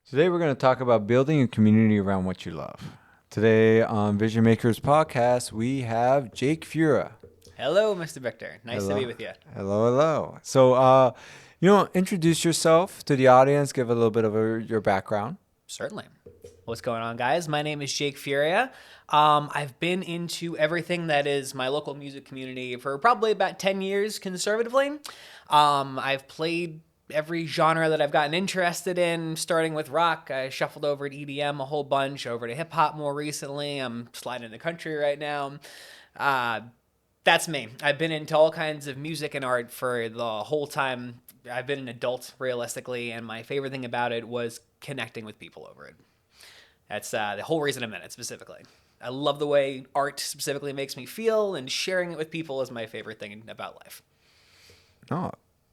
Today we're going to talk about building a community around what you love. Today on Vision Makers podcast, we have Jake Furia. Hello, Mr. Victor. Nice to Hello. be with you. Hello. So, introduce yourself to the audience, give a little bit of your background. Certainly. What's going on, guys? My name is Jake Furia. I've been into everything that is my local music community for probably about 10 years conservatively. I've played every genre that I've gotten interested in, starting with rock. I shuffled over to EDM a whole bunch, over to hip hop more recently. I'm sliding into country right now. Uh, that's me. I've been into all kinds of music and art for the whole time I've been an adult, realistically, and my favorite thing about it was connecting with people over it. That's the whole reason I'm in it specifically. I love the way art specifically makes me feel, and sharing it with people is my favorite thing about life. Oh,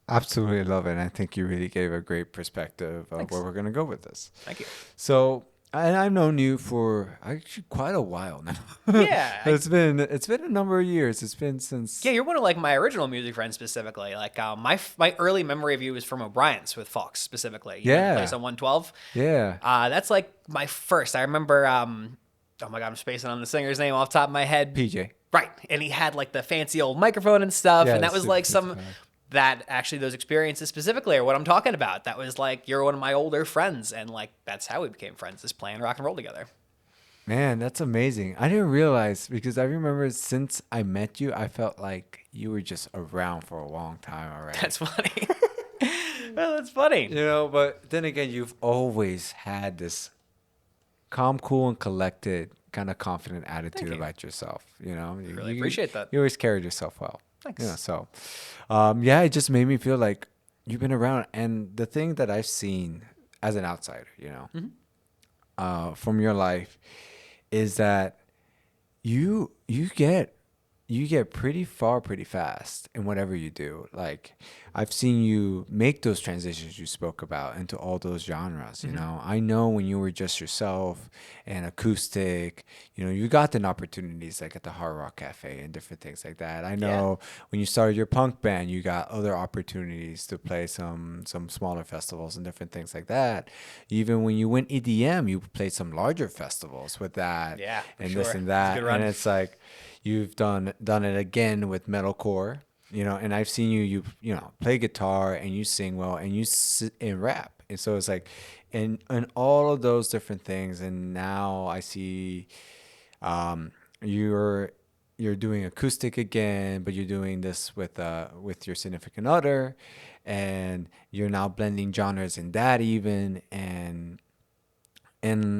absolutely love it. And I think you really gave a great perspective of Thanks. where we're going to go with this. Thank you. So, and I've known you for actually quite a while now. Yeah, It's been a number of years. It's been since. yeah, you're one of like my original music friends specifically. Like my early memory of you is from O'Brien's with Fox specifically. You know, the Yeah. place on 112. Yeah. That's like my first. I remember. Oh my god, I'm spacing on the singer's name off the top of my head. PJ. Right, and he had like the fancy old microphone and stuff, Yeah, and that was super like some fancy. that actually those experiences specifically are what I'm talking about. That was like you're one of my older friends, and like that's how we became friends, is playing rock and roll together. Man, that's amazing. I didn't realize because I remember since I met you, I felt like you were just around for a long time already. That's funny. Well, that's funny. But then again, you've always had this calm, cool, and collected kind of confident attitude you. about yourself. You Really appreciate that. You always carried yourself well. Thanks. Yeah, it just made me feel like you've been around. And the thing that I've seen as an outsider, from your life, is that you get pretty far pretty fast in whatever you do. Like I've seen you make those transitions you spoke about into all those genres. I know when you were just yourself and acoustic, you got the opportunities like at the Hard Rock Cafe and different things like that. I know when you started your punk band, you got other opportunities to play some smaller festivals and different things like that. Even when you went EDM, you played some larger festivals with that Yeah, for and sure. this and It's a that. good run. And it's like you've done it again with metalcore, and I've seen you play guitar and you sing well and you and rap. And so it's like, and all of those different things. And now I see, you're doing acoustic again, but you're doing this with your significant other, and you're now blending genres in that even. And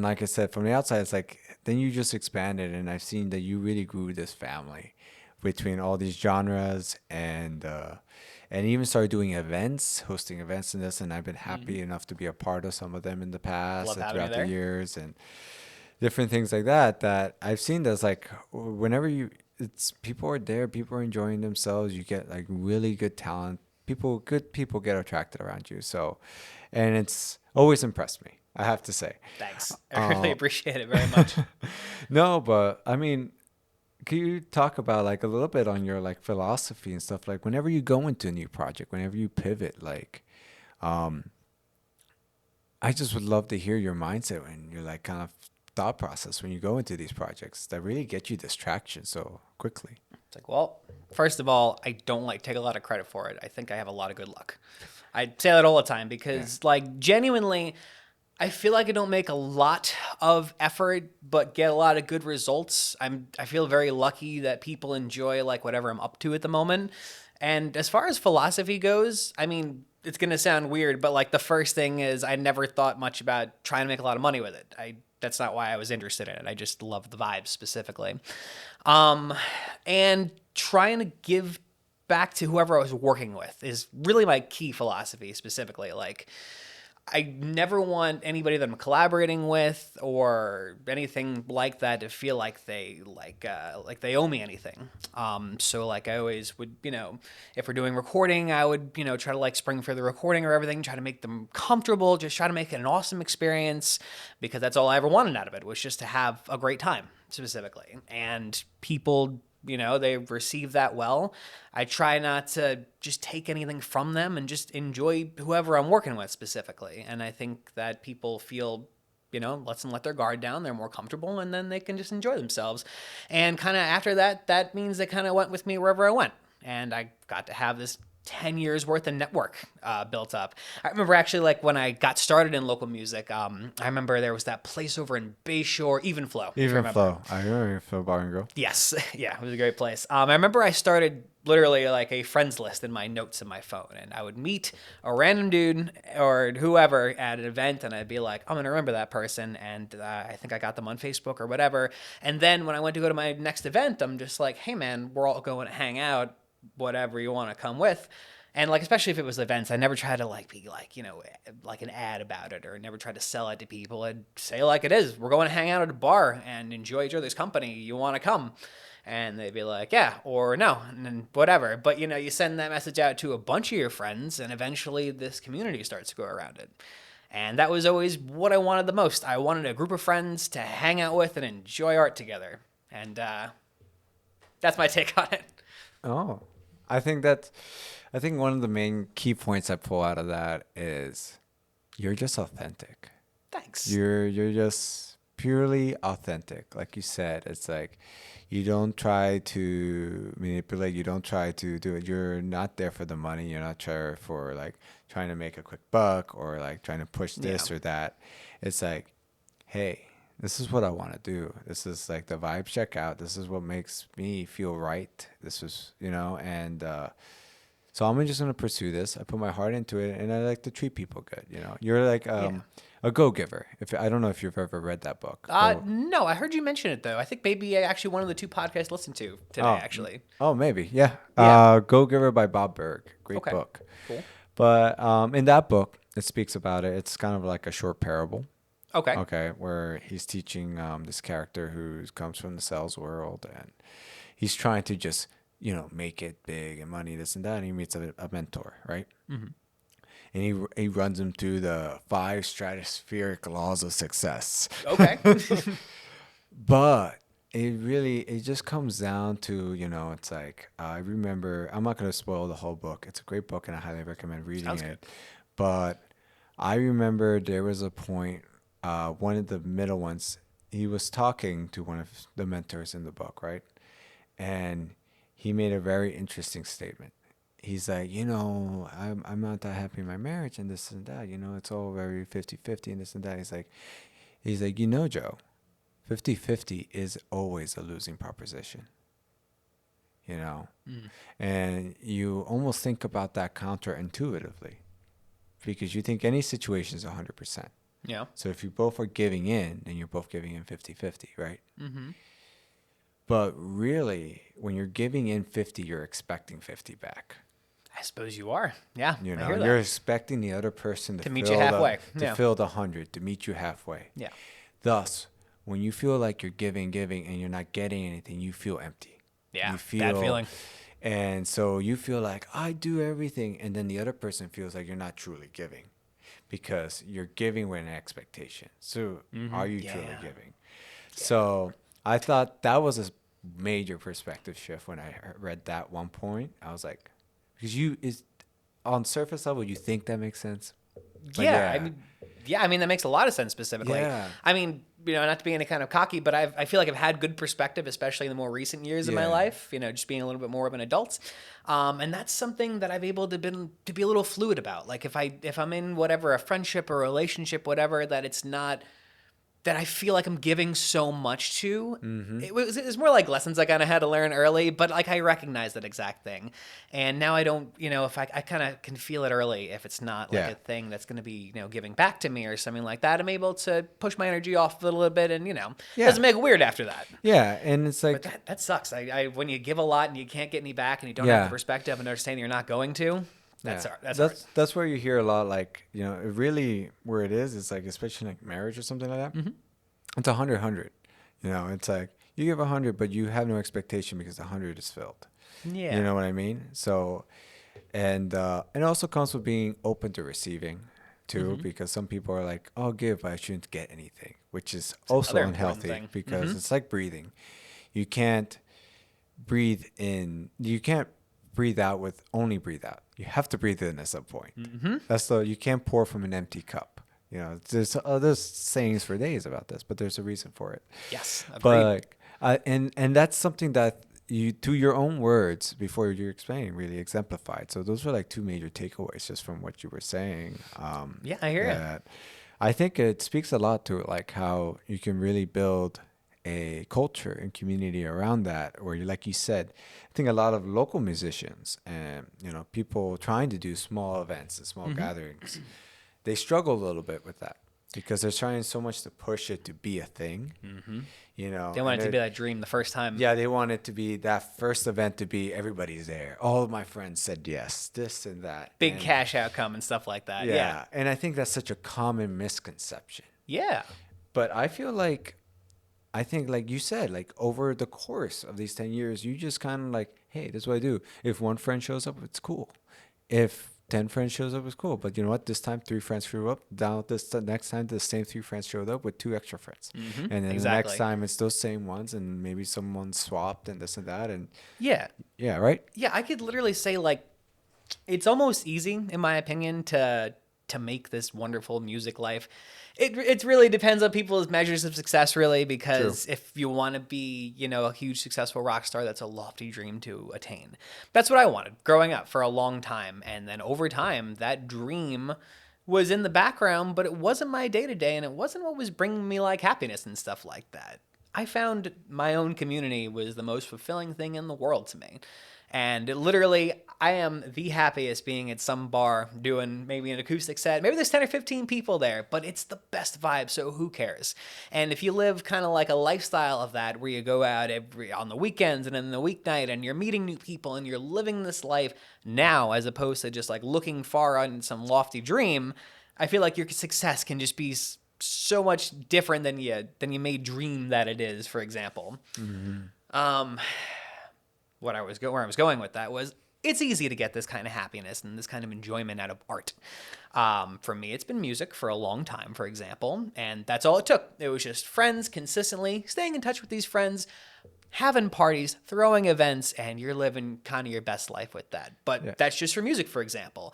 like I said, from the outside, it's like then you just expanded, and I've seen that you really grew this family between all these genres, and even started doing events, hosting events in this. And I've been happy enough to be a part of some of them in the past Love and having you throughout the there. years, and different things like that. That I've seen that's like whenever it's people are there, people are enjoying themselves. You get like really good talent. Good people get attracted around you. So, and it's always impressed me, I have to say. Thanks. I really appreciate it very much. No, but I mean, can you talk about like a little bit on your like philosophy and stuff? Like whenever you go into a new project, whenever you pivot, like, um, I just would love to hear your mindset and your like kind of thought process when you go into these projects that really get you this traction so quickly. It's like, well, first of all, I don't like take a lot of credit for it. I think I have a lot of good luck. I say that all the time because, like, genuinely, I feel like I don't make a lot of effort, but get a lot of good results. I feel very lucky that people enjoy like whatever I'm up to at the moment. And as far as philosophy goes, I mean, it's gonna sound weird, but like the first thing is I never thought much about trying to make a lot of money with it. That's not why I was interested in it. I just love the vibes specifically. Um, and trying to give back to whoever I was working with is really my key philosophy specifically. Like, I never want anybody that I'm collaborating with or anything like that to feel like they owe me anything. So like I always would, if we're doing recording, I would, try to like spring for the recording or everything, try to make them comfortable, just try to make it an awesome experience because that's all I ever wanted out of it was just to have a great time specifically. And people they receive that well. I try not to just take anything from them and just enjoy whoever I'm working with specifically. And I think that people feel, lets them let their guard down. They're more comfortable, and then they can just enjoy themselves. And kind of after that, that means they kind of went with me wherever I went. And I got to have this 10 years worth of network built up. I remember actually, like, when I got started in local music, I remember there was that place over in Bayshore, Evenflow. If you remember. Flow. I remember Flow Bar and Grill. Yes. Yeah, it was a great place. I remember I started literally like a friends list in my notes in my phone, and I would meet a random dude or whoever at an event, and I'd be like, I'm going to remember that person, and I think I got them on Facebook or whatever. And then when I went to go to my next event, I'm just like, hey, man, we're all going to hang out, whatever you want to come with. And like, especially if it was events, I never try to like be like, like an ad about it, or never try to sell it to people. I'd say like it is. We're going to hang out at a bar and enjoy each other's company. You want to come? And they'd be like, yeah, or no, and then whatever. But you send that message out to a bunch of your friends, and eventually this community starts to go around it. And that was always what I wanted the most. I wanted a group of friends to hang out with and enjoy art together. And that's my take on it. Oh, I think one of the main key points I pull out of that is you're just authentic. Thanks. You're just purely authentic. Like you said, it's like you don't try to manipulate. You don't try to do it. You're not there for the money. You're not trying to make a quick buck or like trying to push this or that. It's like, hey, this is what I want to do. This is like the vibe check out. This is what makes me feel right. This is, and so I'm just going to pursue this. I put my heart into it, and I like to treat people good. You're like a go-giver. I don't know if you've ever read that book. No, I heard you mention it though. I think maybe actually one of the two podcasts I listened to today, actually. Oh, maybe. Yeah. Go-Giver by Bob Berg. Great book. Cool. But in that book, it speaks about it. It's kind of like a short parable. Okay. Where he's teaching this character who comes from the sales world, and he's trying to just, make it big and money, this and that. And he meets a mentor, right? Mm-hmm. And he runs him through the 5 stratospheric laws of success. Okay. But it just comes down to, it's like, I remember, I'm not going to spoil the whole book. It's a great book, and I highly recommend reading it. Good. But I remember there was a point, one of the middle ones, he was talking to one of the mentors in the book, right? And he made a very interesting statement. He's like, I'm not that happy in my marriage and this and that. It's all very 50-50 and this and that. He's like, Joe, 50-50 is always a losing proposition. And you almost think about that counterintuitively because you think any situation is 100%. Yeah. So if you both are giving in, then you're both giving in 50-50, right? Mm-hmm. But really, when you're giving in 50, you're expecting 50 back. I suppose you are. Yeah. You're expecting the other person to meet you halfway. Fill the 100, to meet you halfway. Yeah. Thus, when you feel like you're giving, and you're not getting anything, you feel empty. Yeah. You feel, bad feeling. And so you feel like, I do everything. And then the other person feels like you're not truly giving because you're giving with an expectation. So are you truly giving? Yeah. So I thought that was a major perspective shift when I read that one point. I was like, because on surface level, you think that makes sense? I mean, that makes a lot of sense specifically. Yeah. I mean, not to be any kind of cocky, but I feel like I've had good perspective, especially in the more recent years of my life, just being a little bit more of an adult. And that's something that I've able to be a little fluid about. Like if I'm in whatever, a friendship or a relationship, whatever, that it's not that I feel like I'm giving so much to. Mm-hmm. It was more like lessons I kind of had to learn early, but like I recognize that exact thing. And now I don't, if I kind of can feel it early if it's not like a thing that's going to be, giving back to me or something like that. I'm able to push my energy off a little bit and, doesn't make it weird after that. Yeah. And it's like, but that sucks. When you give a lot and you can't get any back and you don't have the perspective and understanding you're not going to, that's where you hear a lot, like, it really, where it is like, especially like marriage or something like that. Mm-hmm. It's 100. It's like you give 100, but you have no expectation because 100 is filled. Yeah. You know what I mean? So, and it also comes with being open to receiving too, because some people are like, I'll give, but I shouldn't get anything, which is also unhealthy because it's like breathing. You can't breathe in. You can't breathe out with only breathe out. You have to breathe in at some point. That's the you can't pour from an empty cup. You know, there's other sayings for days about this, but there's a reason for it. Yes, agreed. But and that's something that you, through your own words before you're explaining, really exemplified. So those were like two major takeaways just from what you were saying. Yeah, I hear that I think it speaks a lot to like how you can really build a culture and community around that, or like you said, I think a lot of local musicians and people trying to do small events and small gatherings, they struggle a little bit with that because they're trying so much to push it to be a thing. They want it to be that dream the first time. Yeah, they want it to be that first event to be everybody's there. All of my friends said yes, this and that. Big cash outcome and stuff like that. Yeah. And I think that's such a common misconception. Yeah. But I think like you said, like over the course of these 10 years, you just kind of like, hey, this is what I do. If one friend shows up, it's cool. If 10 friends shows up, it's cool. But you know what? This time 3 friends showed up. Down the next time the same 3 friends showed up with 2 extra friends. And then the next time it's those same ones and maybe someone swapped and this and that. And yeah, right? Yeah, I could literally say like it's almost easy, in my opinion, to make this wonderful music life. It really depends on people's measures of success, really, because if you want to be, a huge successful rock star, that's a lofty dream to attain. That's what I wanted growing up for a long time. And then over time, that dream was in the background, but it wasn't my day-to-day, and it wasn't what was bringing me like happiness and stuff like that. I found my own community was the most fulfilling thing in the world to me. And literally, I am the happiest being at some bar doing maybe an acoustic set. Maybe there's 10 or 15 people there, but it's the best vibe, so who cares? And if you live kind of like a lifestyle of that, where you go out on the weekends and in the weeknight, and you're meeting new people, and you're living this life now, as opposed to just like looking far on some lofty dream, I feel like your success can just be so much different than you may dream that it is, for example. Where I was going with that was, it's easy to get this kind of happiness and this kind of enjoyment out of art. For me, it's been music for a long time, for example, and that's all it took. It was just friends consistently, staying in touch with these friends, having parties, throwing events, and you're living kind of your best life with that. But that's just for music, for example.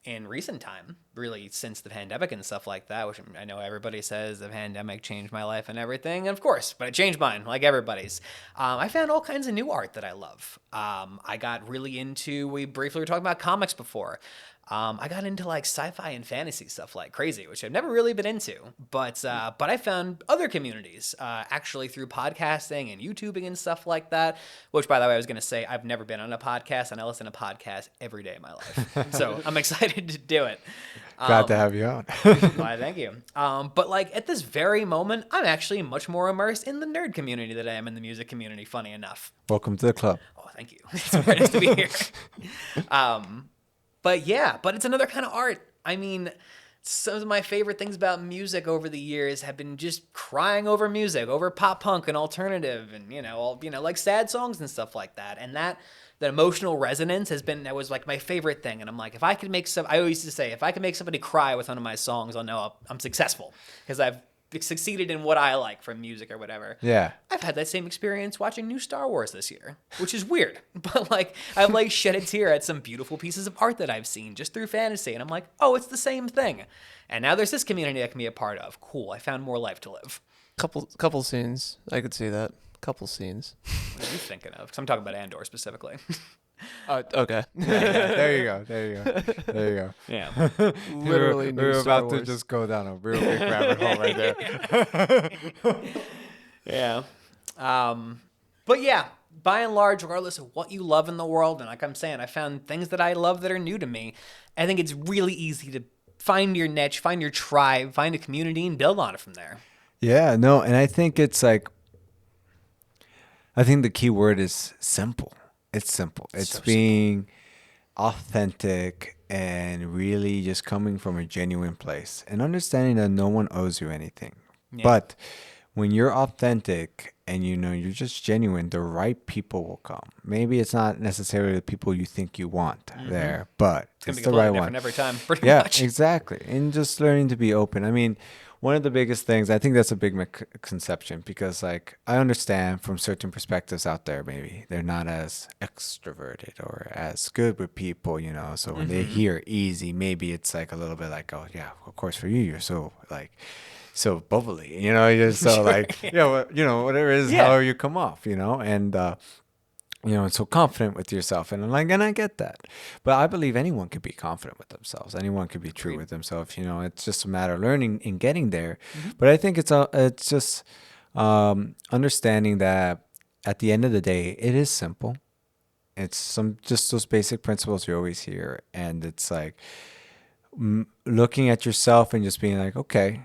In recent time, really since the pandemic and stuff like that, which I know everybody says the pandemic changed my life and everything, and of course, but it changed mine, like everybody's. I found all kinds of new art that I love. I got really into, we briefly were talking about comics before. I got into like sci-fi and fantasy stuff like crazy, which I've never really been into. But I found other communities actually through podcasting and YouTubing and stuff like that. Which, by the way, I was going to say I've never been on a podcast, and I listen to podcasts every day of my life. So I'm excited to do it. Glad to have you on. Why, thank you. But like at this very moment, I'm actually much more immersed in the nerd community than I am in the music community. Funny enough. Welcome to the club. Oh, thank you. It's very nice to be here. But it's another kind of art. I mean, some of my favorite things about music over the years have been just crying over music, over pop punk and alternative, and like sad songs and stuff like that. And that emotional resonance that was like my favorite thing. And I'm like, I always used to say, if I can make somebody cry with one of my songs, I'll know I'm successful, because I've succeeded in what I like from music or whatever. Yeah. I've had that same experience watching new Star Wars this year, which is weird. But like, I've like shed a tear at some beautiful pieces of art that I've seen just through fantasy. And I'm like, oh, it's the same thing. And now there's this community I can be a part of. Cool. I found more life to live. Couple scenes. I could see that. Couple scenes. What are you thinking of? Because I'm talking about Andor specifically. Okay. There you go. Yeah. Literally, we were Star about Wars. to just go down a real big rabbit hole right there. Yeah. But yeah, by and large, regardless of what you love in the world, and like I'm saying, I found things that I love that are new to me. I think it's really easy to find your niche, find your tribe, find a community, and build on it from there. Yeah, no, and I think it's like, I think the key word is simple. It's simple. It's So being authentic and really just coming from a genuine place and understanding that no one owes you anything. Yeah. But when you're authentic and you're just genuine, the right people will come. Maybe it's not necessarily the people you think you want there, but It's going it's to be the right completely one. different every time, pretty Yeah, much. exactly. And just learning to be open. I mean, one of the biggest things, I think that's a big misconception because, like, I understand from certain perspectives out there, maybe they're not as extroverted or as good with people, you know. So when they hear easy, maybe it's like a little bit like, oh, yeah, of course, for you, you're so, like, so bubbly, you know, you're so, like, you know, whatever it is, Yeah. however you come off, you know, and, you know, and so confident with yourself. And I'm like, and I get that. But I believe anyone could be confident with themselves. Anyone could be true with themselves. You know, it's just a matter of learning and getting there. But I think it's just understanding that at the end of the day, it is simple. It's just those basic principles you always hear. And it's like looking at yourself and just being like, okay,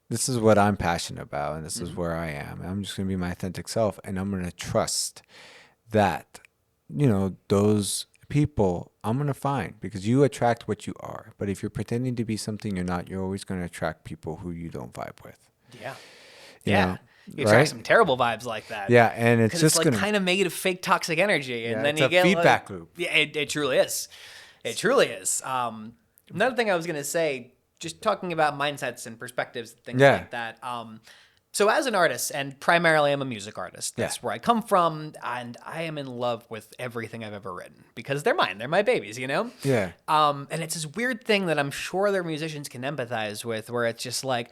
this is what I'm passionate about. And this is where I am. I'm just going to be my authentic self. And I'm going to trust that, you know, those people I'm going to find, because you attract what you are. But if you're pretending to be something you're not, you're always going to attract people who you don't vibe with. Yeah. You Yeah. know, You attract right? some terrible vibes like that. Yeah, and it's 'Cause just it's like going to, kind of made of fake toxic energy, and Yeah, then it's you a get feedback like, loop. Yeah, it truly is. It truly is. Another thing I was gonna say, just talking about mindsets and perspectives and things Yeah. like that. So as an artist, and primarily I'm a music artist. That's where I come from, and I am in love with everything I've ever written because they're mine. They're my babies, you know. yeah. And it's this weird thing that I'm sure other musicians can empathize with, where it's just like,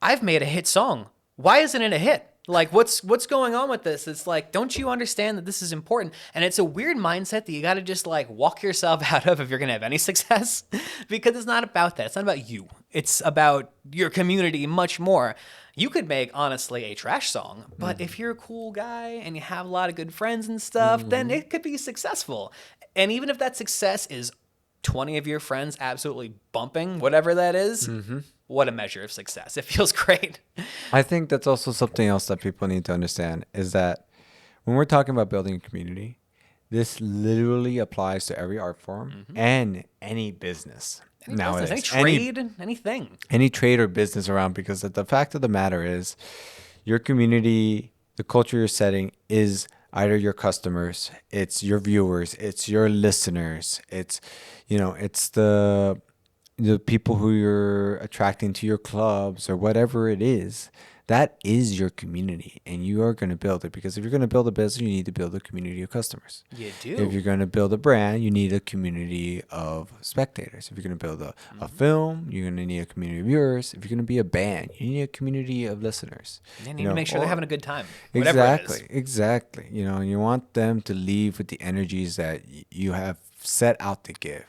I've made a hit song. Why isn't it a hit? Like, what's going on with this? It's like, don't you understand that this is important? And it's a weird mindset that you got to just like walk yourself out of if you're going to have any success, because it's not about that. It's not about you. It's about your community much more. You could make, honestly, a trash song, but if you're a cool guy and you have a lot of good friends and stuff, then it could be successful. And even if that success is 20 of your friends absolutely bumping whatever that is, what a measure of success. It feels great. I think that's also something else that people need to understand is that when we're talking about building a community, this literally applies to every art form and any business nowadays. Any trade, anything. Any trade or business around, because the fact of the matter is your community, the culture you're setting is either your customers, it's your viewers, it's your listeners, it's, you know, it's the people who you're attracting to your clubs or whatever it is. That is your community, and you are going to build it, because if you're going to build a business, you need to build a community of customers. You do. If you're going to build a brand, you need a community of spectators. If you're going to build a film, you're going to need a community of viewers. If you're going to be a band, you need a community of listeners. You need to make sure they're having a good time. Whatever Exactly, it is. exactly. You know, you want them to leave with the energies that you have set out to give.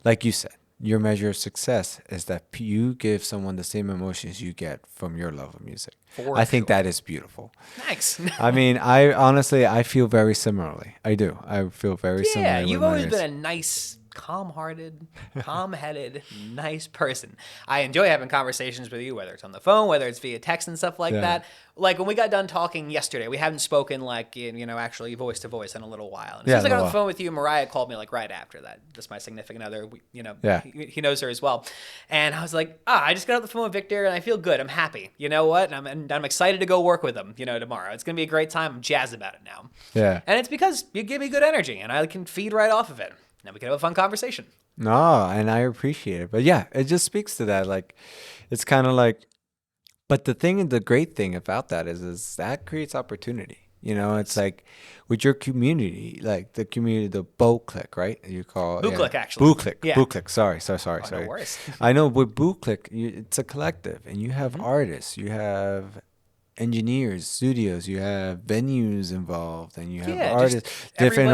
Like you said, your measure of success is that you give someone the same emotions you get from your love of music. I think that is beautiful. Nice. I mean, I honestly, I feel very similarly. I do. I feel very Yeah, similarly. you've with always Marius. been a nice, calm-hearted, calm-headed, nice person. I enjoy having conversations with you, whether it's on the phone, whether it's via text and stuff like that. Like when we got done talking yesterday, we haven't spoken like, you know, actually voice to voice in a little while. And as soon as I got on the phone with you, Mariah called me like right after that. That's my significant other. You know, he knows her as well. And I was like, I just got off the phone with Victor and I feel good. I'm happy. You know what? And I'm excited to go work with him, you know, tomorrow. It's going to be a great time. I'm jazzed about it now. Yeah. And it's because you give me good energy and I can feed right off of it. Now we can have a fun conversation. No, and I appreciate it. But yeah, it just speaks to that. Like, it's kind of like, but the great thing about that is that creates opportunity. You know, it's like with your community, like the community, the Bow Click, right? You call it Boo Click, actually. Boo Click. Yeah. Boo Click. Sorry. No worries. I know with Boo Click, it's a collective, and you have artists, you have engineers, studios, you have venues involved, and you have artists, different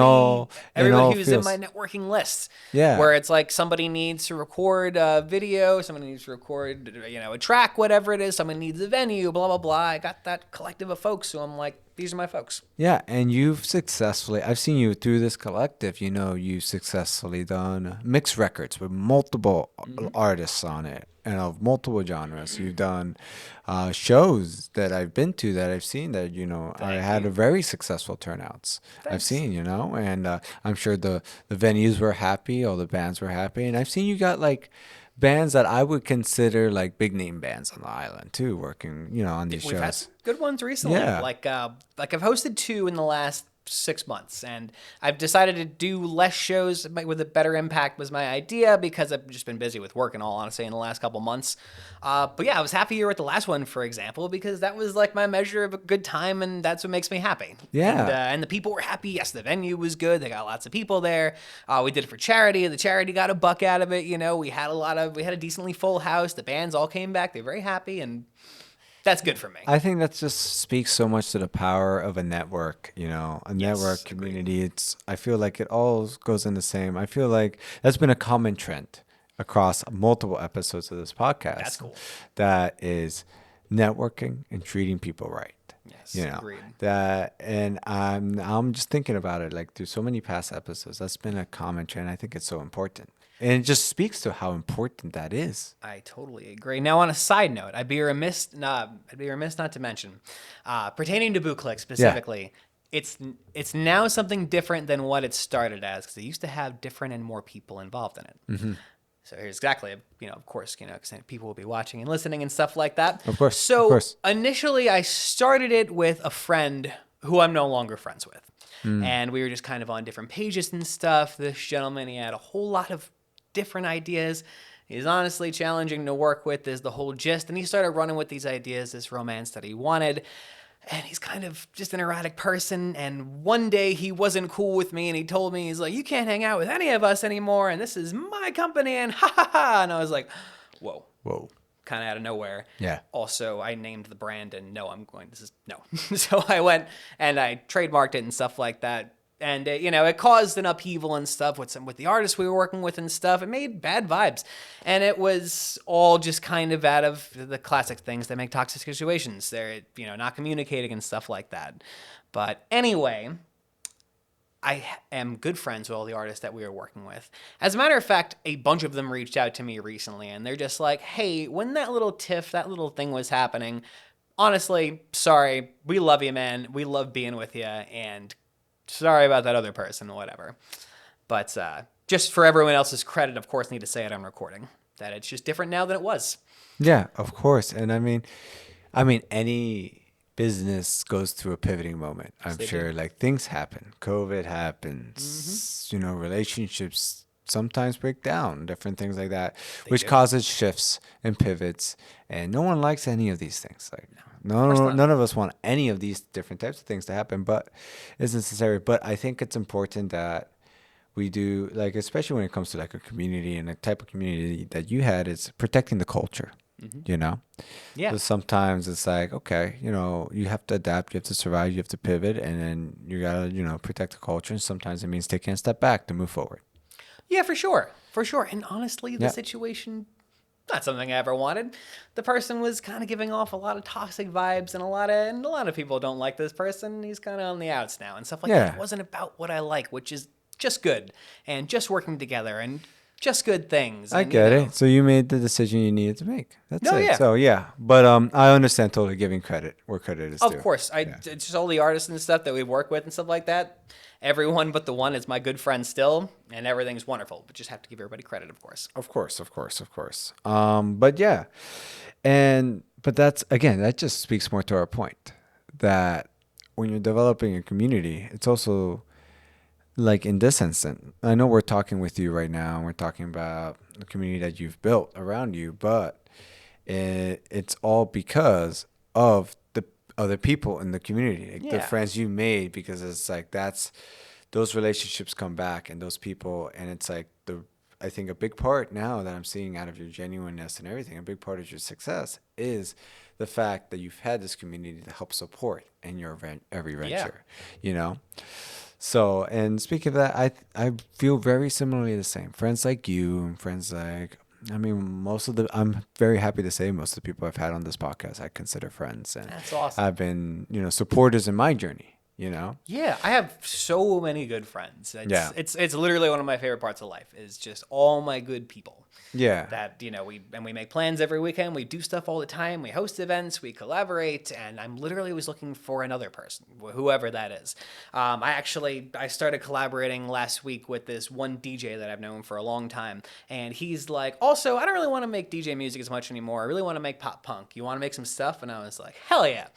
everybody who's fields. in my networking list. Yeah. Where it's like somebody needs to record a video, somebody needs to record, you know, a track, whatever it is, someone needs a venue, blah, blah, blah. I got that collective of folks, so I'm like, these are my folks. Yeah, and you've successfully, I've seen you through this collective, you know, you've successfully done mixed records with multiple artists on it and of multiple genres. You've done shows that I've been to, that I've seen, that, you know, I had a very successful turnouts. I've seen, you know, and I'm sure the venues were happy, all the bands were happy. And I've seen you got like bands that I would consider like big name bands on the island too, working, you know, on these We've had shows. good ones recently. Yeah. Like I've hosted 2 in the last 6 months, and I've decided to do less shows with a better impact was my idea because I've just been busy with work in all honesty in the last couple months. But yeah, I was happier with the last one, for example, because that was like my measure of a good time, and that's what makes me happy. Yeah. And the people were happy. Yes, the venue was good. They got lots of people there. We did it for charity. The charity got a buck out of it. You know, we had a decently full house. The bands all came back. They're very happy, and that's good for me. I think that just speaks so much to the power of a network, a network community. I feel like it all goes in the same. I feel like that's been a common trend across multiple episodes of this podcast. That's cool. That is networking and treating people right. Yes, agreed. And I'm just thinking about it like through so many past episodes. That's been a common trend. I think it's so important. And it just speaks to how important that is. I totally agree. Now, on a side note, I'd be remiss not to mention, pertaining to BootClick specifically, it's now something different than what it started as because they used to have different and more people involved in it. Mm-hmm. So here's exactly, of course, because people will be watching and listening and stuff like that. Of course. So of course. Initially, I started it with a friend who I'm no longer friends with. And we were just kind of on different pages and stuff. This gentleman, he had a whole lot of different ideas. He's honestly challenging to work with is the whole gist. And he started running with these ideas, this romance that he wanted. And he's kind of just an erratic person. And one day he wasn't cool with me and he told me, he's like, you can't hang out with any of us anymore. And this is my company. And ha ha ha. And I was like, whoa. Kind of out of nowhere. Yeah. Also, I named the brand and no. So I went and I trademarked it and stuff like that. And, it caused an upheaval and stuff with the artists we were working with and stuff. It made bad vibes. And it was all just kind of out of the classic things that make toxic situations. They're, not communicating and stuff like that. But anyway, I am good friends with all the artists that we were working with. As a matter of fact, a bunch of them reached out to me recently. And they're just like, hey, when that little thing was happening, honestly, sorry. We love you, man. We love being with you. And sorry about that other person, whatever. But just for everyone else's credit, of course, need to say it on recording that it's just different now than it was. Yeah, of course. And I mean, any business goes through a pivoting moment. I'm sure like things happen. COVID happens, relationships sometimes break down, different things like that, which causes shifts and pivots. And no one likes any of these things. Like, none of us want any of these different types of things to happen, but it's necessary. But I think it's important that we do, like, especially when it comes to like a community and the type of community that you had, is protecting the culture, Yeah. So sometimes it's like, okay, you have to adapt, you have to survive, you have to pivot, and then you gotta, protect the culture. And sometimes it means taking a step back to move forward. Yeah, for sure. And honestly, the situation, not something I ever wanted. The person was kind of giving off a lot of toxic vibes, and a lot of people don't like this person. He's kind of on the outs now and stuff like that. It wasn't about what I like, which is just good and just working together and just good things. I get it. So you made the decision you needed to make. That's it. Yeah. So yeah, but I understand totally giving credit where credit is due. Of course, it's just all the artists and stuff that we work with and stuff like that. Everyone but the one is my good friend still, and everything's wonderful. But just have to give everybody credit, of course. Of course. But yeah, but that just speaks more to our point that when you're developing a community, it's also like in this instant. I know we're talking with you right now, and we're talking about the community that you've built around you, but it's all because of the other people in the community, like the friends you made, because it's like those relationships come back and those people, and it's like I think a big part now that I'm seeing out of your genuineness and everything, a big part of your success is the fact that you've had this community to help support in your every venture, So, and speaking of that, I feel very similarly the same. Friends like you and friends like, I'm very happy to say most of the people I've had on this podcast, I consider friends. And that's awesome. I've been, supporters in my journey, Yeah, I have so many good friends. It's literally one of my favorite parts of life is just all my good people. Yeah. That, we make plans every weekend. We do stuff all the time. We host events. We collaborate. And I'm literally always looking for another person, whoever that is. I started collaborating last week with this one DJ that I've known for a long time. And he's like, also, I don't really want to make DJ music as much anymore. I really want to make pop punk. You want to make some stuff? And I was like, hell yeah.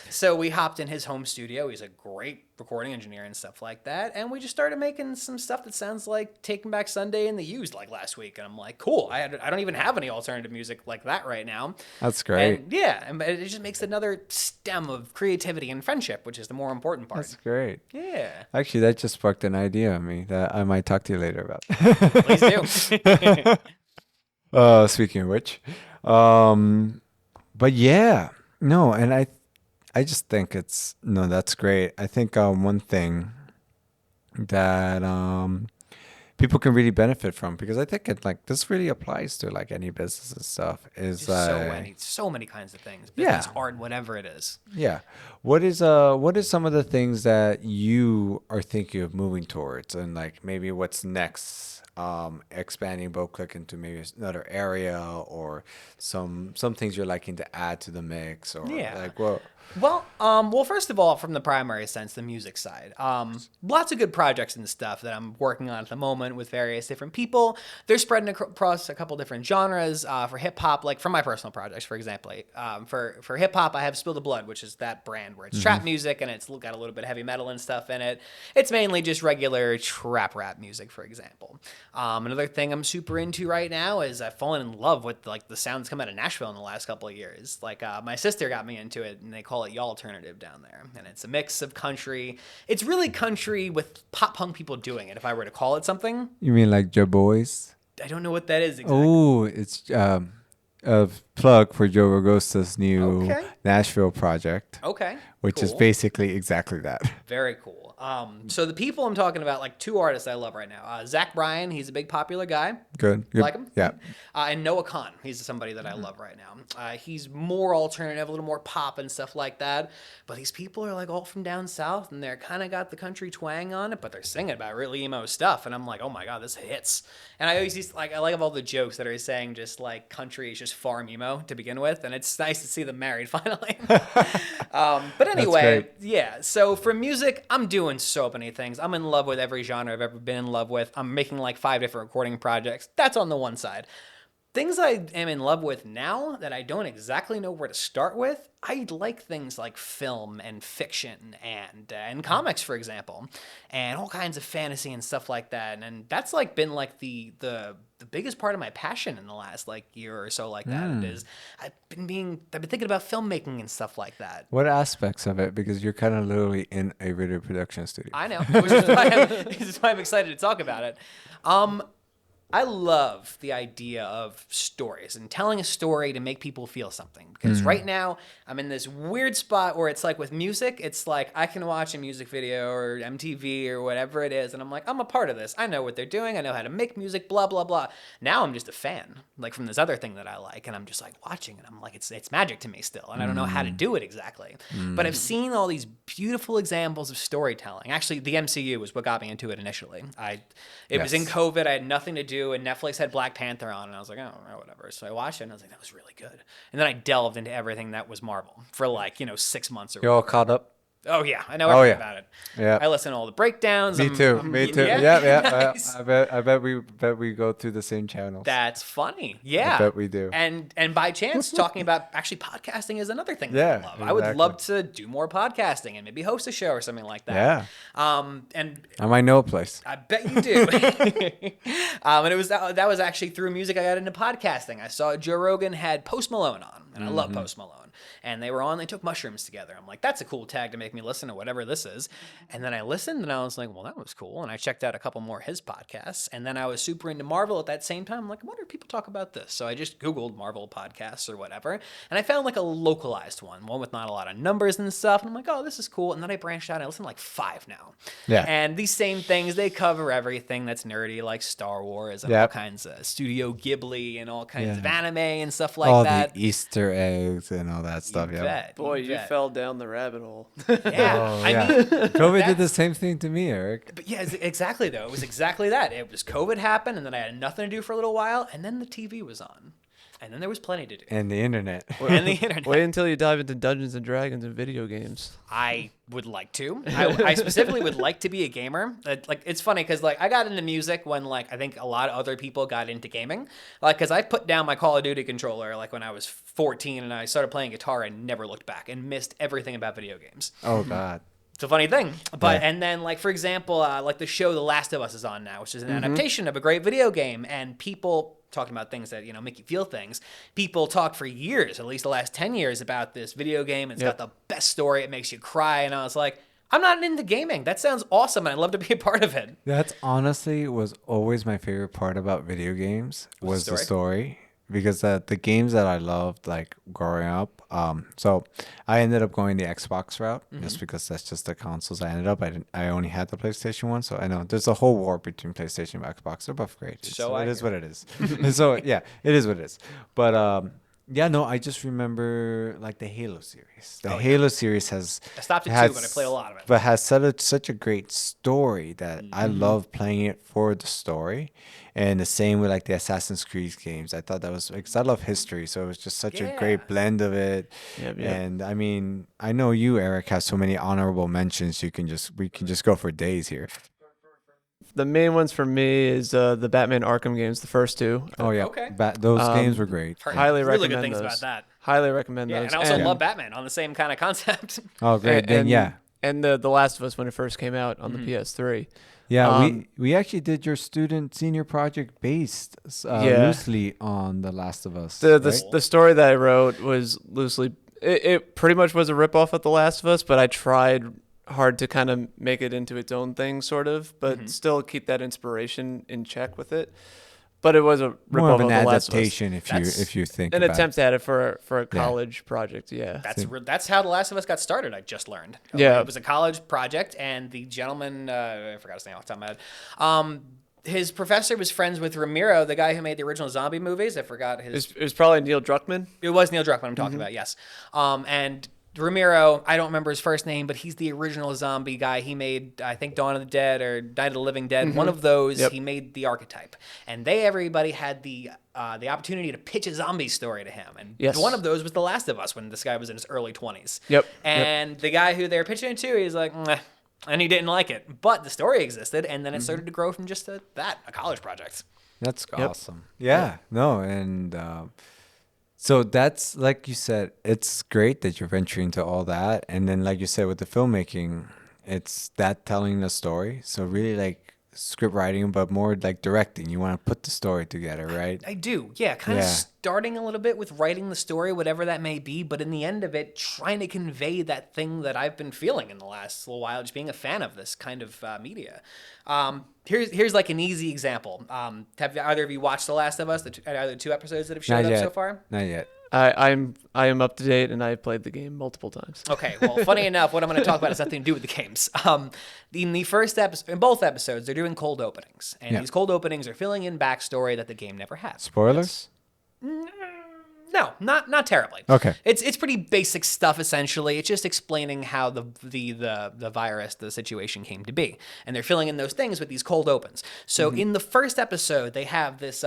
So we hopped in his home studio. He's a great recording engineer and stuff like that. And we just started making some stuff that sounds like Taking Back Sunday and The Used like last week. And I'm like, cool. I don't even have any alternative music like that right now. That's great. And yeah, and it just makes another stem of creativity and friendship, which is the more important part. That's great. Yeah. Actually, that just sparked an idea on me that I might talk to you later about. Please do. Speaking of which, but yeah, no, and I just think that's great. I think one thing that people can really benefit from, because I think this really applies to like any business and stuff, is Just so many kinds of things. Business, art, whatever it is. yeah. What is some of the things that you are thinking of moving towards, and like maybe what's next? Expanding BoClick into maybe another area, or some things you're liking to add to the mix, or like what? Well, first of all, from the primary sense, the music side, lots of good projects and stuff that I'm working on at the moment with various different people. They're spreading across a couple different genres. For hip hop, like for my personal projects, for example, for hip hop, I have Spill the Blood, which is that brand where it's trap music and it's got a little bit of heavy metal and stuff in it. It's mainly just regular trap rap music, for example. Another thing I'm super into right now is I've fallen in love with like the sounds come out of Nashville in the last couple of years. Like my sister got me into it, and they call it Y'all Alternative down there, and it's a mix of country. It's really country with pop punk people doing it. If I were to call it something, You mean like Joe Boys? I don't know what that is exactly. Oh, it's a plug for Joe Ragosta's new Okay. Nashville project, Okay, which is cool. basically exactly that. Very cool. So the people I'm talking about, like two artists I love right now. Zach Bryan, he's a big popular guy. Good. Like him? Yeah. And Noah Khan, he's somebody that I love right now. He's more alternative, a little more pop and stuff like that. But these people are like all from down south, and they're kind of got the country twang on it, but they're singing about really emo stuff. And I'm like, oh my god, this hits. And I always used I like all the jokes that are saying just like country is just farm emo to begin with, and it's nice to see them married finally. But anyway, yeah. So for music, I'm doing so many things. I'm in love with every genre I've ever been in love with. I'm making like 5 different recording projects. That's on the one side. Things I am in love with now that I don't exactly know where to start with, I like things like film and fiction and comics, for example, and all kinds of fantasy and stuff like that. And that's like been like the biggest part of my passion in the last like year or so like that. It is I've been thinking about filmmaking and stuff like that. What aspects of it? Because you're kind of literally in a video production studio. I know, which is why I'm excited to talk about it. I love the idea of stories and telling a story to make people feel something. Because right now, I'm in this weird spot where it's like with music, it's like I can watch a music video or MTV or whatever it is, and I'm like, I'm a part of this. I know what they're doing. I know how to make music, blah, blah, blah. Now I'm just a fan, like from this other thing that I like, and I'm just like watching, and I'm like, it's magic to me still, and I don't know how to do it exactly. But I've seen all these beautiful examples of storytelling. Actually, the MCU was what got me into it initially. It was in COVID. I had nothing to do, and Netflix had Black Panther on, and I was like, oh, whatever. So I watched it, and I was like, that was really good. And then I delved into everything that was Marvel for like 6 months or You're all whatever. caught up? Oh yeah, I know everything about it. Yeah. I listen to all the breakdowns. Me too. Yeah. Yeah. Nice. I bet we go through the same channels. That's funny. Yeah. I bet we do. And by chance, talking about actually podcasting is another thing that Yeah, I love. exactly. I would love to do more podcasting and maybe host a show or something like that. Yeah. And I might know a place. I bet you do. And it was that was actually through music I got into podcasting. I saw Joe Rogan had Post Malone on, and I love Post Malone. And they were on, they took mushrooms together. I'm like, that's a cool tag to make me listen to whatever this is. And then I listened and I was like, well, that was cool. And I checked out a couple more of his podcasts. And then I was super into Marvel at that same time. I'm like, I wonder if people talk about this. So I just Googled Marvel podcasts or whatever. And I found like a localized one with not a lot of numbers and stuff. And I'm like, oh, this is cool. And then I branched out and I listened to like 5 now. Yeah. And these same things, they cover everything that's nerdy, like Star Wars and all kinds of Studio Ghibli and all kinds of anime and stuff like all that. the Easter eggs and all that stuff. You Yeah. bet. Boy, you bet. fell down the rabbit hole. Yeah, I mean, COVID did the same thing to me, Eric. but yeah, exactly though. It was exactly that. It was COVID happened, and then I had nothing to do for a little while, and then the TV was on, and then there was plenty to do, And the internet. and the internet. Wait until you dive into Dungeons and Dragons and video games. I would like to. I specifically would like to be a gamer. Like it's funny because like I got into music when like I think a lot of other people got into gaming. Like because I put down my Call of Duty controller like when I was 14 and I started playing guitar and never looked back and missed everything about video games. Oh God. It's a funny thing. But Yeah. and then like for example, like the show The Last of Us is on now, which is an adaptation of a great video game, and people talking about things that make you feel things. People talk for years, at least the last 10 years, about this video game. It's got the best story. It makes you cry, and I was like, I'm not into gaming. That sounds awesome, and I'd love to be a part of it. That's honestly was always my favorite part about video games was the story. Because the games that I loved like growing up, so I ended up going the Xbox route just because that's just the consoles I ended up. I only had the PlayStation one, so I know there's a whole war between PlayStation and Xbox. They're both great. So it is what it is. So yeah, it is what it is. But yeah, no, I just remember like the Halo series. The Halo series I stopped at 2, but I played a lot of it. But has such a great story that I love playing it for the story. And the same with like the Assassin's Creed games. I thought that was because I love history, so it was just such a great blend of it. And I mean, I know you, Eric, have so many honorable mentions. We can just go for days here. The main ones for me is the Batman Arkham games, the first two. Oh yeah, Okay. Those games were great. Heard Highly really recommend good things those. about that. Highly recommend Yeah, those. and I also love Batman on the same kind of concept. Oh great, then yeah. And the Last of Us when it first came out on the PS3. Yeah, we actually did your student senior project based loosely on The Last of Us. The story that I wrote was loosely, it pretty much was a ripoff of The Last of Us, but I tried hard to kind of make it into its own thing, sort of, but still keep that inspiration in check with it. But it was a more of ripoff an of The Last of Us. adaptation if you think An about attempt at it for a college project, yeah. That's how The Last of Us got started, I just learned. Yeah. It was a college project, and the gentleman, I forgot his name off the top of my head, his professor was friends with Ramiro, the guy who made the original zombie movies. I forgot his... It was probably Neil Druckmann. It was Neil Druckmann I'm talking about, yes. And Ramiro, I don't remember his first name, but he's the original zombie guy. He made, I think, Dawn of the Dead or Night of the Living Dead. One of those, he made the archetype. And everybody had the opportunity to pitch a zombie story to him. And one of those was The Last of Us when this guy was in his early 20s. And the guy who they were pitching it to, he's like, meh. And he didn't like it. But the story existed, and then it started to grow from just a college project. That's awesome. Yeah, no, and... so that's, like you said, it's great that you're venturing into all that. And then, like you said, with the filmmaking, it's that telling the story. So really like script writing, but more like directing. You want to put the story together, right? I do. Yeah, kind of starting a little bit with writing the story, whatever that may be. But in the end of it, trying to convey that thing that I've been feeling in the last little while, just being a fan of this kind of media. Here's like an easy example. Have either of you watched The Last of Us? Either 2 episodes that have showed up so far? Not yet. I am up to date, and I played the game multiple times. Okay, well, funny enough, what I'm going to talk about has nothing to do with the games. In the first episode, in both episodes, they're doing cold openings, and these cold openings are filling in backstory that the game never had. Spoilers? No, not terribly. Okay. It's pretty basic stuff essentially. It's just explaining how the virus, the situation came to be. And they're filling in those things with these cold opens. So in the first episode, they have this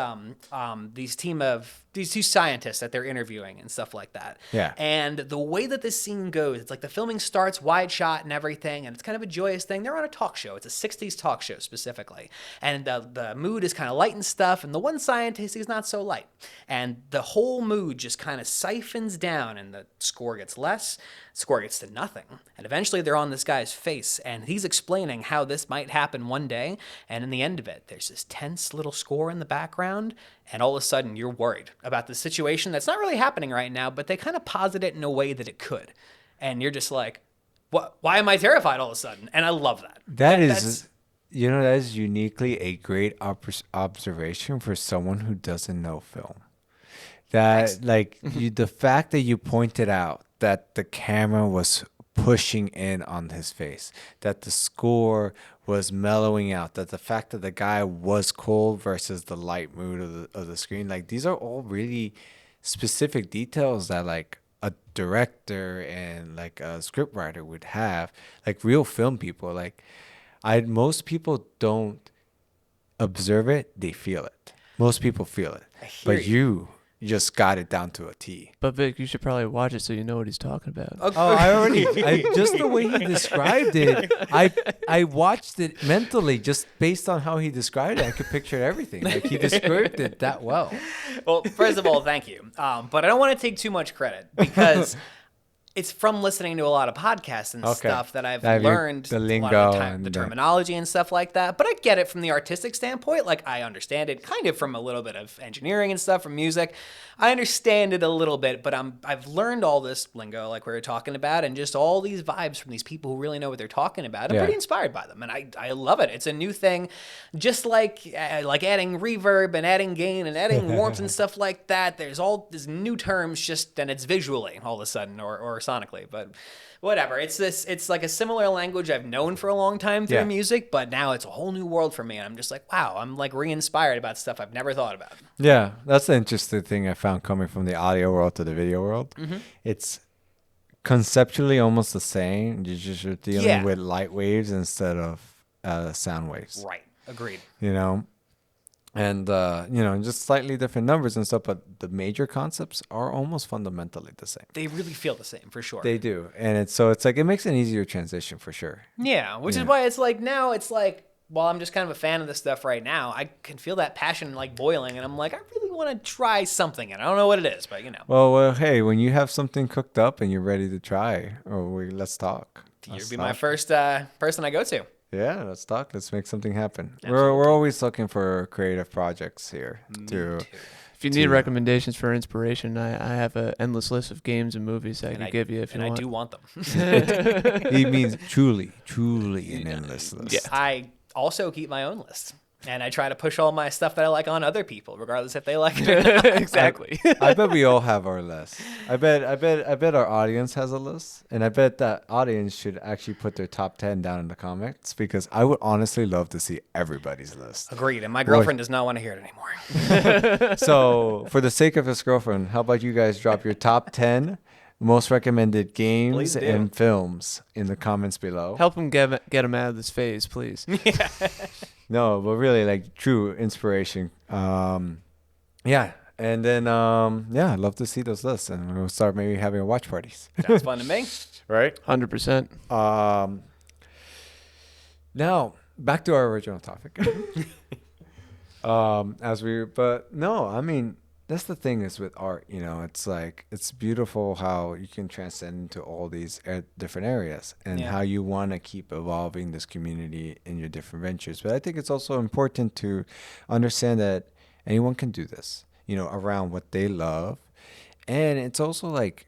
these two scientists that they're interviewing and stuff like that. Yeah. And the way that this scene goes, it's like the filming starts wide shot and everything, and it's kind of a joyous thing. They're on a talk show. It's a 60s talk show specifically. And the mood is kind of light and stuff, and the one scientist is not so light. And the whole mood just kind of siphons down, and the score gets less, score gets to nothing. And eventually they're on this guy's face, and he's explaining how this might happen one day. And in the end of it, there's this tense little score in the background, and all of a sudden you're worried about the situation that's not really happening right now, but they kind of posit it in a way that it could. And you're just like, what? Why am I terrified all of a sudden? And I love that. That is uniquely a great observation for someone who doesn't know film. That, like, the fact that you pointed out that the camera was pushing in on his face, that the score was mellowing out, that the fact that the guy was cold versus the light mood of the screen, like, these are all really specific details that, like, a director and, like, a scriptwriter would have, like, real film people. Like, most people don't observe it, they feel it. Most people feel it. But you just got it down to a T. But Vic, you should probably watch it so you know what he's talking about. Oh, just the way he described it, I watched it mentally just based on how he described it. I could picture everything. Like, he described it that well. Well, first of all, thank you. But I don't want to take too much credit because it's from listening to a lot of podcasts and Okay. stuff that I've Have you- learned the a lot lingo of the and the the- terminology and stuff like that. But I get it from the artistic standpoint. Like, I understand it kind of from a little bit of engineering and stuff from music. I understand it a little bit, but I've learned all this lingo, like we were talking about, and just all these vibes from these people who really know what they're talking about. I'm Yeah. pretty inspired by them, and I love it. It's a new thing, just like adding reverb and adding gain and adding warmth and stuff like that. There's all these new terms, just and it's visually all of a sudden or sonically, but whatever. It's like a similar language I've known for a long time through Yeah. music, but now it's a whole new world for me, and I'm just like, wow, I'm like re-inspired about stuff I've never thought about. Yeah, that's the interesting thing I found coming from the audio world to the video world. It's conceptually almost the same. You're dealing Yeah. with light waves instead of sound waves. Right. Agreed. You know, and just slightly different numbers and stuff, but the major concepts are almost fundamentally the same. They really feel the same for sure. They do, and it's like it makes an easier transition for sure. Yeah, which is Yeah. why it's like now it's like, while I'm just kind of a fan of this stuff right now, I can feel that passion like boiling, and I'm like, I really want to try something, and I don't know what it is, but Well, hey, when you have something cooked up and you're ready to try, let's talk. you'd Let's be my talk. first person I go to. Yeah, let's talk. Let's make something happen. Absolutely. We're always looking for creative projects here. If you need recommendations for inspiration, I have an endless list of games and movies I could give you if you and want. I do want them. He means truly an endless list. Yeah. I also keep my own list, and I try to push all my stuff that I like on other people, regardless if they like it or not. Exactly. I bet we all have our list. I bet our audience has a list, and I bet that audience should actually put their top 10 down in the comments, because I would honestly love to see everybody's list. Agreed, and my girlfriend does not want to hear it anymore. So, for the sake of his girlfriend, how about you guys drop your top 10 most recommended games Please do. and films in the comments below? Help him get him out of this phase, please. No, but really, like, true inspiration. Yeah. And then, I'd love to see those lists, and we'll start maybe having watch parties. Sounds fun to me. Right? 100%. Now, back to our original topic. That's the thing is with art, it's like, it's beautiful how you can transcend into all these different areas, and Yeah. how you want to keep evolving this community in your different ventures. But I think it's also important to understand that anyone can do this, around what they love. And it's also like,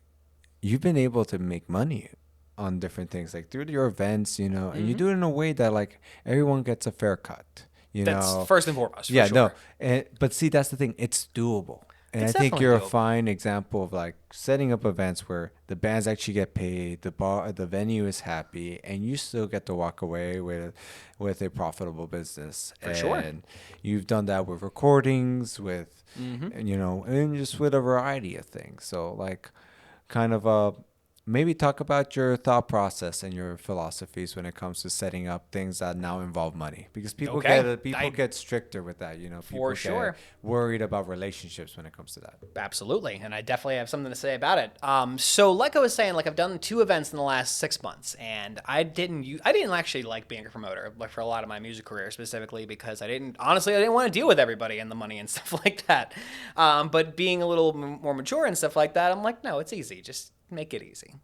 you've been able to make money on different things, like through your events, and you do it in a way that like everyone gets a fair cut. That's first and foremost. For Yeah, sure. no. But see, that's the thing. It's doable. And It's I think definitely you're a doable. fine example of like setting up events where the bands actually get paid, the venue is happy, and you still get to walk away with a profitable business. For sure. And you've done that with recordings, with and just with a variety of things. So like, kind of maybe talk about your thought process and your philosophies when it comes to setting up things that now involve money, because people Okay. get stricter with that. People For sure. get worried about relationships when it comes to that. Absolutely, and I definitely have something to say about it. So like I was saying, like I've done 2 events in the last 6 months, and I didn't actually like being a promoter, like for a lot of my music career specifically, because I didn't want to deal with everybody and the money and stuff like that. But being a little more mature and stuff like that, I'm like, no, it's easy. Just make it easy.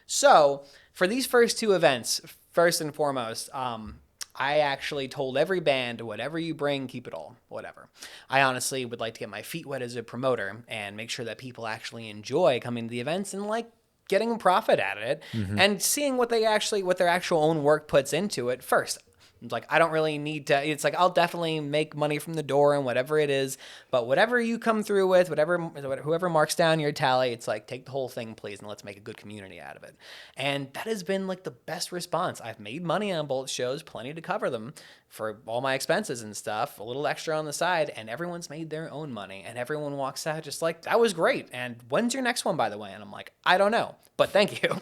So for these first 2 events, first and foremost, I actually told every band, whatever you bring, keep it all, whatever. I honestly would like to get my feet wet as a promoter and make sure that people actually enjoy coming to the events and like getting a profit out of it and seeing what their actual own work puts into it first. It's like, I don't really need to, it's like, I'll definitely make money from the door and whatever it is, but whatever you come through with, whoever marks down your tally, it's like, take the whole thing, please, and let's make a good community out of it. And that has been like the best response. I've made money on both shows, plenty to cover them for all my expenses and stuff, a little extra on the side, and everyone's made their own money, and everyone walks out just like, that was great. And when's your next one, by the way? And I'm like, I don't know, but thank you.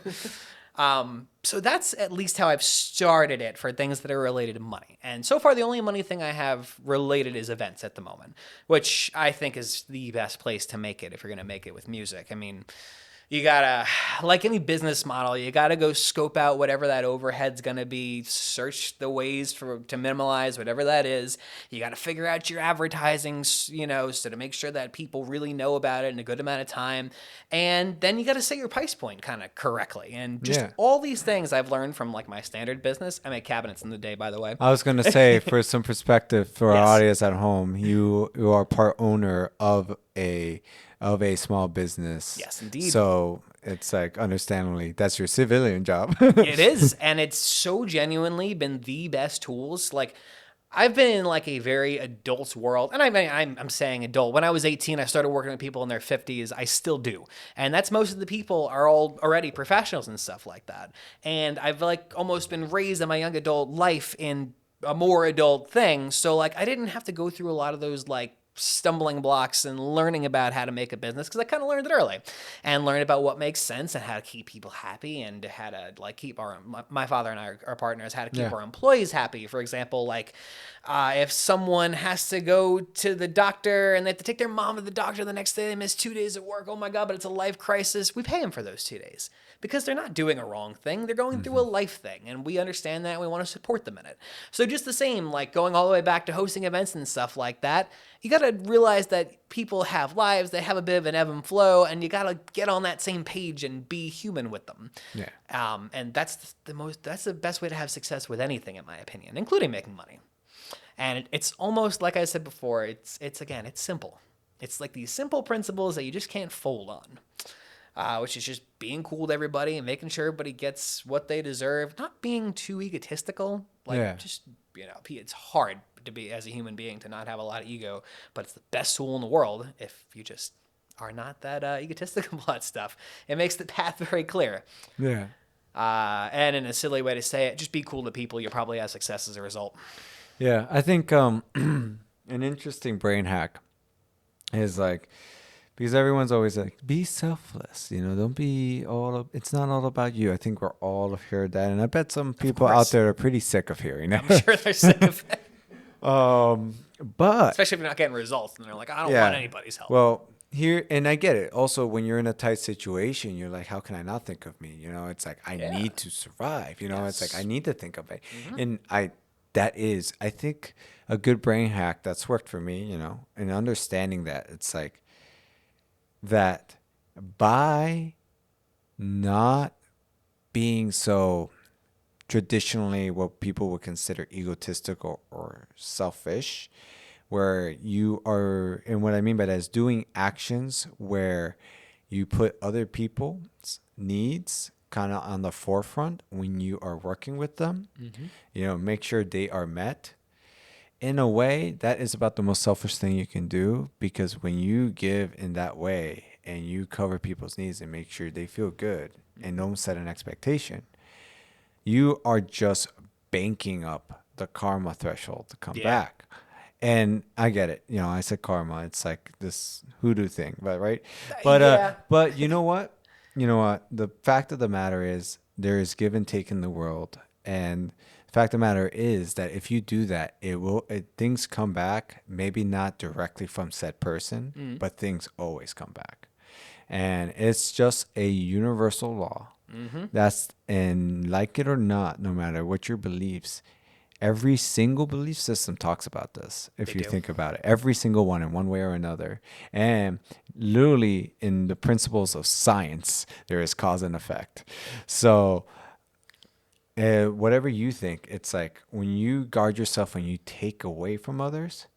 So that's at least how I've started it for things that are related to money. And so far, the only money thing I have related is events at the moment, which I think is the best place to make it if you're going to make it with music. I mean, You gotta, like any business model, you gotta go scope out whatever that overhead's gonna be, search the ways to minimize whatever that is. You gotta figure out your advertising, so to make sure that people really know about it in a good amount of time. And then you gotta set your price point kind of correctly. And just Yeah. all these things I've learned from like my standard business. I make cabinets in the day, by the way. I was gonna say, for some perspective for our Yes. audience at home, you are part owner of a small business. Yes, indeed. So it's like, understandably, that's your civilian job. It is, and it's so genuinely been the best tools. Like, I've been in like a very adult world, and I'm saying adult. When I was 18, I started working with people in their 50s. I still do, and that's most of the people are all already professionals and stuff like that. And I've like almost been raised in my young adult life in a more adult thing, so like I didn't have to go through a lot of those like stumbling blocks and learning about how to make a business because I kind of learned it early and learned about what makes sense and how to keep people happy and how to like keep my father and I, our partners, how to keep Yeah. our employees happy. For example, like if someone has to go to the doctor and they have to take their mom to the doctor the next day, they miss 2 days of work. Oh my God, but it's a life crisis. We pay them for those 2 days because they're not doing a wrong thing. They're going through a life thing, and we understand that and we want to support them in it. So just the same, like going all the way back to hosting events and stuff like that, you got to realize that people have lives, they have a bit of an ebb and flow, and you got to get on that same page and be human with them. Yeah. And that's the best way to have success with anything, in my opinion, including making money. And it's almost like I said before, it's simple. It's like these simple principles that you just can't fold on, which is just being cool with everybody and making sure everybody gets what they deserve, not being too egotistical. Like, Yeah. just, it's hard to be, as a human being, to not have a lot of ego, but it's the best tool in the world if you just are not that egotistical about stuff. It makes the path very clear. Yeah. And in a silly way to say it, just be cool to people. You'll probably have success as a result. Yeah. I think an interesting brain hack is like, because everyone's always like, be selfless, don't be it's not all about you. I think we're all heard that. And I bet some people out course. there are pretty sick of hearing that. I'm sure they're sick of it. But Especially if you're not getting results and they're like, I don't yeah. want anybody's help. Well, here, and I get it. Also, when you're in a tight situation, you're like, how can I not think of me? It's like, I need to survive. It's like, I need to think of it. And I think a good brain hack that's worked for me, and understanding that it's like that by not being so traditionally what people would consider egotistical or selfish, where you are, and what I mean by that is doing actions where you put other people's needs kind of on the forefront when you are working with them. Make sure they are met. In a way, that is about the most selfish thing you can do, because when you give in that way and you cover people's needs and make sure they feel good and don't set an expectation, you are just banking up the karma threshold to come back. And I get it. I said karma. It's like this hoodoo thing, but right? But you know what? The fact of the matter is there is give and take in the world. And the fact of the matter is that if you do that, things come back, maybe not directly from said person, but things always come back. And it's just a universal law. And like it or not, no matter what your beliefs, every single belief system talks about this. If you think about it, every single one in one way or another. And literally in the principles of science, there is cause and effect. So whatever you think, it's like when you guard yourself and you take away from others,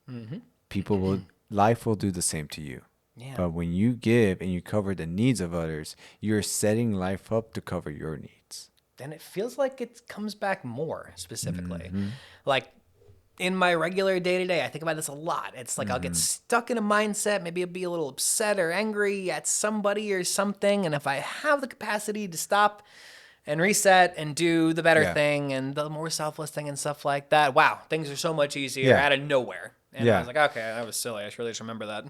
life will do the same to you. Yeah. But when you give and you cover the needs of others, you're setting life up to cover your needs. Then it feels like it comes back more specifically. Like in my regular day-to-day, I think about this a lot. It's like I'll get stuck in a mindset. Maybe I'll be a little upset or angry at somebody or something. And if I have the capacity to stop and reset and do the better thing and the more selfless thing and stuff like that, wow, things are so much easier out of nowhere. And I was like, okay, that was silly. I should really just remember that.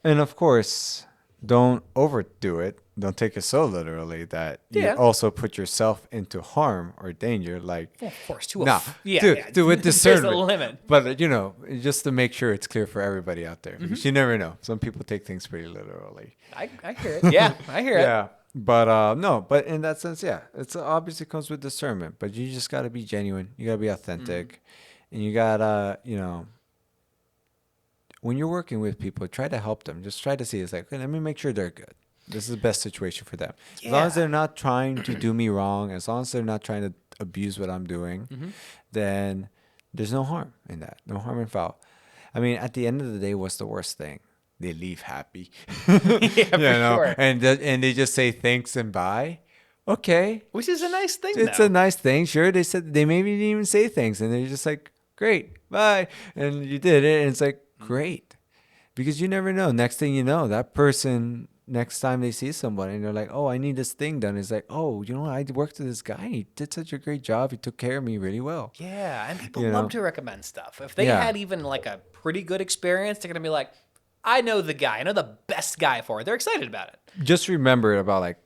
And of course, don't overdo it. Don't take it so literally that you also put yourself into harm or danger. Like, Of course, do it with There's discernment. a limit. But just to make sure it's clear for everybody out there, because you never know. Some people take things pretty literally. I hear it. Yeah, I hear it. But no, but in that sense, yeah, it's obviously comes with discernment. But you just gotta be genuine. You gotta be authentic, and you gotta, when you're working with people, try to help them. Just try to see, it's like, okay, let me make sure they're good. This is the best situation for them. As long as Yeah. they're not trying to do me wrong, as long as they're not trying to abuse what I'm doing, then there's no harm in that. No harm in foul. I mean, at the end of the day, what's the worst thing? They leave happy, Yeah, for sure. and they just say thanks and bye. Okay, Which is a nice thing, it's though. a nice thing. Sure, they said they maybe didn't even say thanks, and they're just like, great, bye, and you did it, and it's like great, because you never know. Next thing you know, that person next time they see somebody and they're like, oh, I need this thing done. It's like, oh, I worked with this guy. He did such a great job. He took care of me really well. Yeah, and people You love know? to recommend stuff. If they Yeah. had even like a pretty good experience, they're gonna be like, I know the guy. I know the best guy for it. They're excited about it. Just remember about like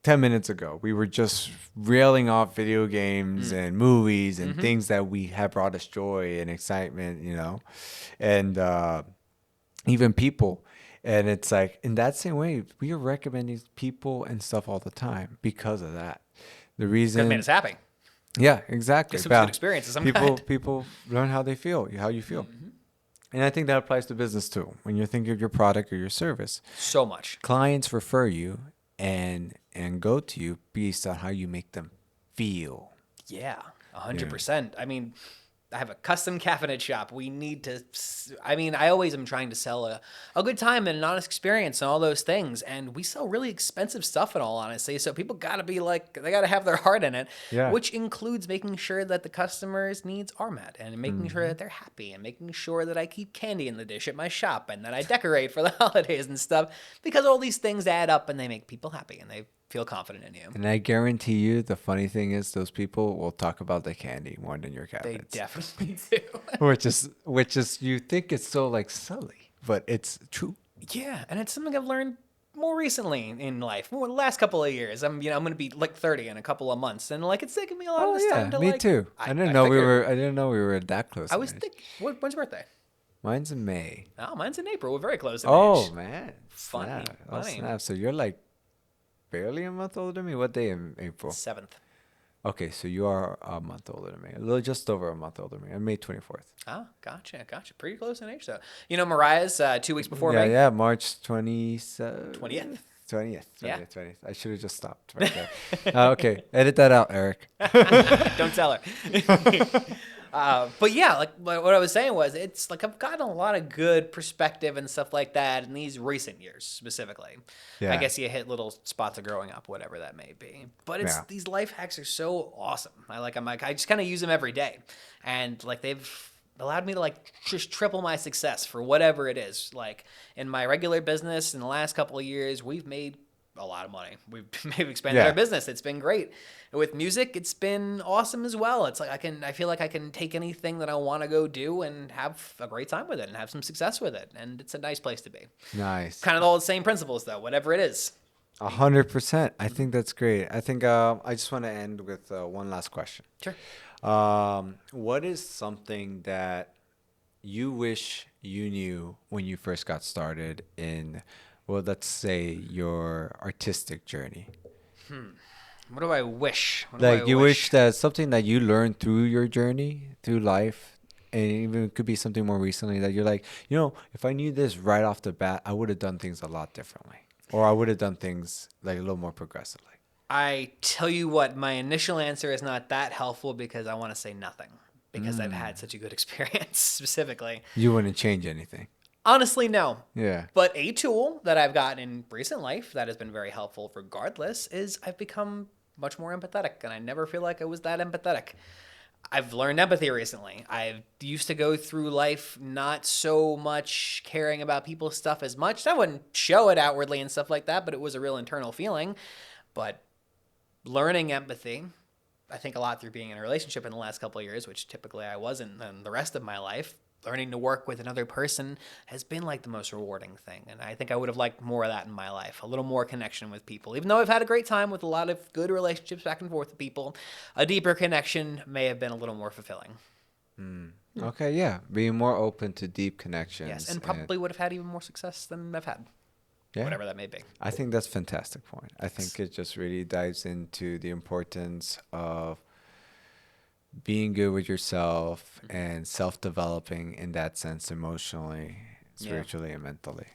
10 minutes ago, we were just railing off video games and movies and things that we have brought us joy and excitement, and even people. And it's like, in that same way, we are recommending people and stuff all the time because of that. The Could reason, have made us happy. yeah, exactly. Just it was a good experience of some kind. People learn how they feel, how you feel. And I think that applies to business too. When you're thinking of your product or your service, So much. clients refer you and go to you based on how you make them feel. Yeah, 100%. I mean, I have a custom cabinet shop. We need to. I mean, I always am trying to sell a good time and an honest experience and all those things. And we sell really expensive stuff, in all honesty. So people got to be like, they got to have their heart in it, Yeah. which includes making sure that the customer's needs are met and making sure that they're happy and making sure that I keep candy in the dish at my shop and that I decorate for the holidays and stuff, because all these things add up and they make people happy and they feel confident in you. And I guarantee you, the funny thing is, those people will talk about the candy more than your They cabinets. definitely do. which is you think it's so like silly, but it's true. Yeah, and it's something I've learned more recently in life. More the last couple of years. I'm going to be like 30 in a couple of months, and like it's taken me a lot of Oh this yeah, time to me like. too. I didn't know figured- I didn't know we were that close. I in was age. thinking, when's your birthday? Mine's in May. Oh, mine's in April. We're very close in Oh age. man, Funny, snap. Oh, funny. snap. So you're like barely a month older than me. What day in April? 7th. Okay, so you are a month older than me. A little, just over a month older than me. I'm May 24th. Oh, gotcha. Pretty close in age, though. You know, Mariah's 2 weeks before Yeah, me. yeah, March 20th. 20th. 20th. Yeah. 20th. I should have just stopped right there. Okay, edit that out, Eric. Don't tell her. But yeah, like what I was saying was, it's like I've gotten a lot of good perspective and stuff like that in these recent years, specifically. Yeah. I guess you hit little spots of growing up, whatever that may be. But it's Yeah. these life hacks are so awesome. I just kind of use them every day, and like they've allowed me to like just triple my success for whatever it is. Like in my regular business, in the last couple of years, we've made a lot of money. We've expanded Yeah. our business. It's been great. With music, it's been awesome as well. It's like I feel like I can take anything that I want to go do and have a great time with it and have some success with it. And it's a nice place to be. Nice. Kind of all the same principles though, whatever it is. 100%. I think that's great. I think I just want to end with one last question. Sure. What is something that you wish you knew when you first got started in, well, let's say your artistic journey? What do I wish? What do Like I you wish that something that you learned through your journey, through life, and even it could be something more recently that you're like, if I knew this right off the bat, I would have done things a lot differently. Or I would have done things like a little more progressively. I tell you what, my initial answer is not that helpful because I want to say nothing because I've had such a good experience specifically. You wouldn't change anything. Honestly, no. Yeah. But a tool that I've gotten in recent life that has been very helpful regardless is I've become much more empathetic, and I never feel like I was that empathetic. I've learned empathy recently. I used to go through life not so much caring about people's stuff as much. I wouldn't show it outwardly and stuff like that, but it was a real internal feeling. But learning empathy, I think a lot through being in a relationship in the last couple of years, which typically I wasn't, and the rest of my life, learning to work with another person has been like the most rewarding thing. And I think I would have liked more of that in my life, a little more connection with people. Even though I've had a great time with a lot of good relationships back and forth with people, a deeper connection may have been a little more fulfilling. Okay, yeah. Being more open to deep connections. Yes, and probably would have had even more success than I've had. Yeah. whatever that may be. I think that's a fantastic point. I think it just really dives into the importance of being good with yourself and self-developing in that sense emotionally, spiritually, and mentally.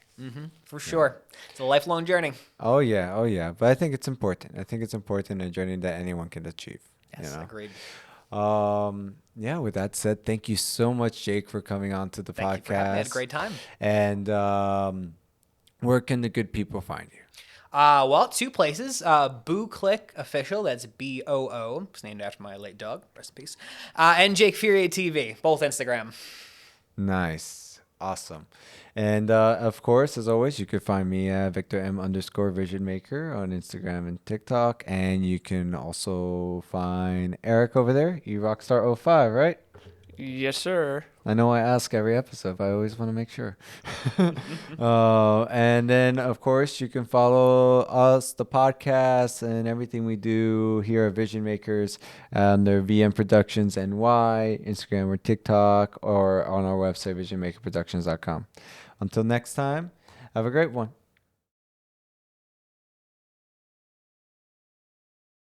For sure. It's a lifelong journey. Oh yeah, oh yeah. But I think it's important. I think it's important, a journey that anyone can achieve. Yes, You agreed. know. Yeah. With that said, thank you so much, Jake, for coming on to the Thank you for having me. I had a podcast. great time. And where can the good people find you? Well, 2 places. Boo Click Official, that's BOO. It's named after my late dog. Rest in peace. And Jake Furia TV, both Instagram. Nice. Awesome. And of course, as always, you can find me at Victor M_Vision Maker on Instagram and TikTok. And you can also find Eric over there, eRockstar05, right? Yes, sir. I know I ask every episode, but I always want to make sure. And then, of course, you can follow us, the podcast, and everything we do here at Vision Makers under VM Productions NY, Instagram or TikTok, or on our website, visionmakerproductions.com. Until next time, have a great one.